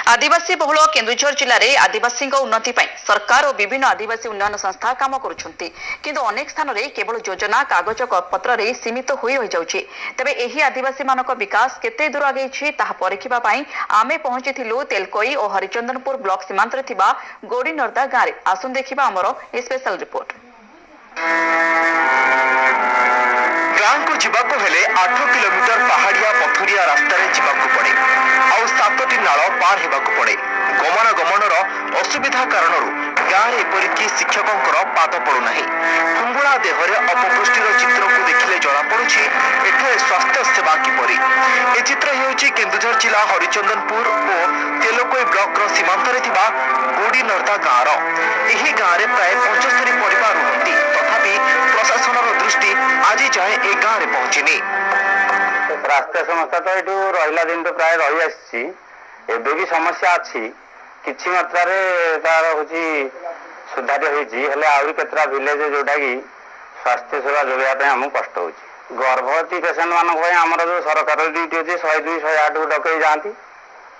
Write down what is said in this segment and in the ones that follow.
आदिवासी बहुल केन्दुझर जिले में आदिवासी उन्नति सरकार और विभिन्न आदिवासी उन्नयन संस्था काम करुछंती किंतु अनेक स्थान में केवल योजना कागज पत्र सीमित हो जाउछि। तेबे एही आदिवासी मानक विकास केते दूर आगे परीखा आमे पहुंची तेलकोई और हरिचंदनपुर ब्लॉक सीमांत गोड़ी नर्दा गाँव में आसुन देखा आमर ए स्पेशल रिपोर्ट। गाँव को जीवाको हेले 8 किलोमीटर पहाड़िया पथरिया रास्तार जीवाको पड़े आउ 7टी नाल पार हेबाको पड़े। गमनागमनर असुविधा कारणरू गाँव में एपरिक शिक्षकों पाद पड़ूना। कुंबुड़ा देहरे अपपुष्टिर चित्र को देखिले जଣା पड़ुछि एठारे स्वास्थ्य सेवा किपरि। ए चित्र हेउछि केन्दुझर जिला हरिचंदनपुर और तेलकोई ब्लॉक सीमांत गोड़ी नर्दा गाँव। एही गाँव में प्राय 75 परिवार रुहंती, तथापि प्रशासन दृष्टि आज जाए ए गाँव में पहुंचनी। रास्ता समस्या तो ये रहा दिन तो प्राय रही आसी एबे भी समस्या अच्छी किसी मात्रा तार हूँ सुधार होती केतरा विलेज जोटा कि स्वास्थ्य सेवा जोगाई आमको कष्ट हो। गर्भवती पेसेंट मानक जो सरकार ड्यूटी अच्छे 102 108 को डकई जाती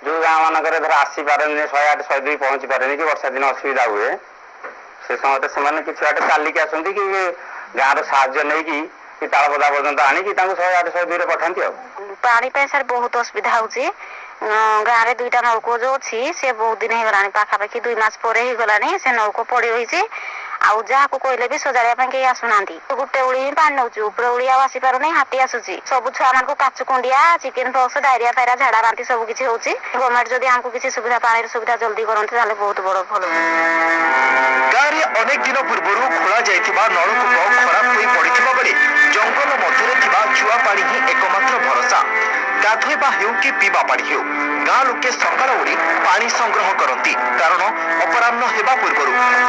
जो गाँव मानक धर आसी पारे 108 102 पहुँची पारे कि वर्षा दिन असुविधा हुए से समय से किसी बाटे चलिकी आसती कि गाँव साहाଯ୍य नहीं कि तालपदा पर्यटन आनी 108 102 पठाती। पानी सर बहुत असुविधा होची। गाँव में 2टा नलकूप जो अच्छी से बहुत दिन होगा पाखापाखि 2 मास पर ही गलानी से नलकूप पड़ी रही आउ जहाँ को कहले भी सजाड़ा कहीं आसुना गोटे उड़ी ही पानी नौ उपरे उड़ी आसी पार नहीं हाथी आसूसी सब छुआ मान काचुकुंडिया चिकेन पक्स डायरिया फायरिया झाड़ा बांति सब किसी होची। गवर्नमेंट जदि हमको किसी सुविधा पानी सुविधा जल्दी करते बहुत बड़ भल। गाँव में अनेक दिन पूर्व खोला जाइथिबा नलकूप खराब होई पड़िथिबा बेले जंगल मध्य चुआ पानी ही एकमात्र भरोसा। गाधोइबा हेउ कि पीवा पानी हेउ गाँ लोके सकाळ उड़ी पानी संग्रह करती कारण अपराह्न हेबा पूर्व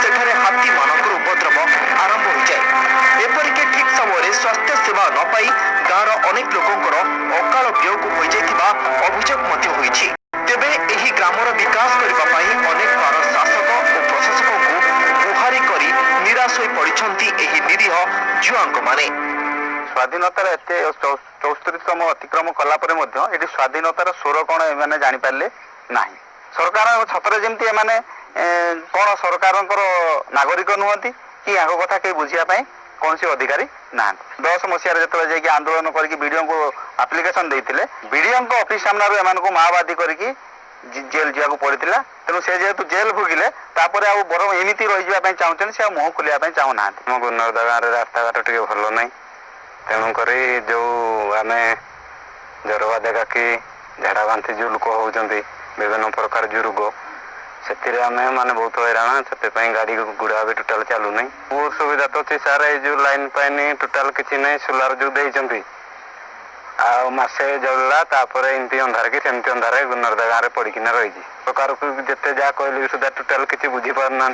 सेठारे हाथी मानकर उपद्रव आरंभ हो जाए। एपरिक ठीक समय स्वास्थ्य सेवा न पाई गाँवर अनेक लोकंकर अकाल वियोग हो जाइथिबा अभियोग मध्य होइछि। तेबे एही ग्रामर विकास करिबा पई अनेक बार शासक और प्रशासक को गुहारी करी निराश होई पड़िछंती एही निरीह जुआंक माने। स्वाधीनतार एत 74तम अतिक्रम कलापर ये स्वाधीनतार स्वर कौन एम जापारे ना। सरकार छतरे जमी कौन सरकार नागरिक नुहति कि यहाँ कथा कहीं बुझापी कौन सी अधिकारी ना। 10 मसीह जो आंदोलन करके वीडियो को आप्लिकेसन देते वीडियो ऑफिस सामने एम माओवादी करके जेल जावाक पड़ता। तेणु से जेहेतु जेल भोगिले बर एमती रही चाहते से मुह खोलिया चाहूना। गुनरदा गाँव रास्ता घाट टे भल ना तेणुक जो आम जर बाधा कि झाड़ा बांति जो लोक होती विभिन्न प्रकार जो रोग से आम मैंने बहुत हैरान से गाड़ी गुड़ा भी टोटाल चलू ना। बहुत सुविधा तो अच्छी सार जो लाइन पाइन टोटाल किसी ना सोलार जो देते आसे जल्ला एमती अंधार कि सेमती अंधार गुनरदा गाँव में पड़किना रही सरकार को जिते जहाँ कहले सुधा टोटाल किसी बुझी पारना।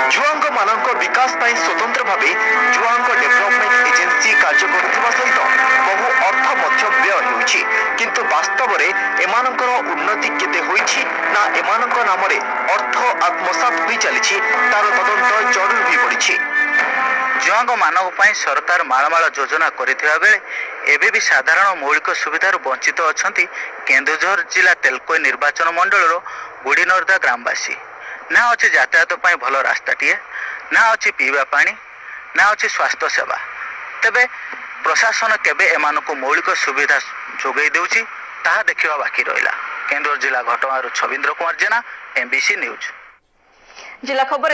जुआंग मानक विकास पाई स्वतंत्र भावे जुआंग डेभलपमेंट एजेंसी कार्य करुवा सहित बहु अर्थ मध्य व्यय होउछि किंतु वास्तव में एमानकर उन्नति केते होइछि ना एमानक नाम रे अर्थ आत्मसात होई चलिछि तार तदंत जरूर भी पड़िछि। जुआंग मानव पाई सरकार माळमाळ योजना करिथिबा बेले एबे भी साधारण मौलिक सुविधार वंचित अछंती केन्दुझर जिला तेलकोई निर्वाचन मंडल गोड़ी नर्दा ग्रामवासी। ना अच्छे यातायात पाई भल रास्ताटीए ना अच्छी पीवा पानी ना अच्छी स्वास्थ्य सेवा। तेबे प्रशासन केबे एमानकु मौलिक सुविधा जोगाई देउछि ताहा देखिबा बाकी रहिला। केन्दुझर जिला घटगाँव छविंद्र कुमार जेना MBC न्यूज। जिला खबर।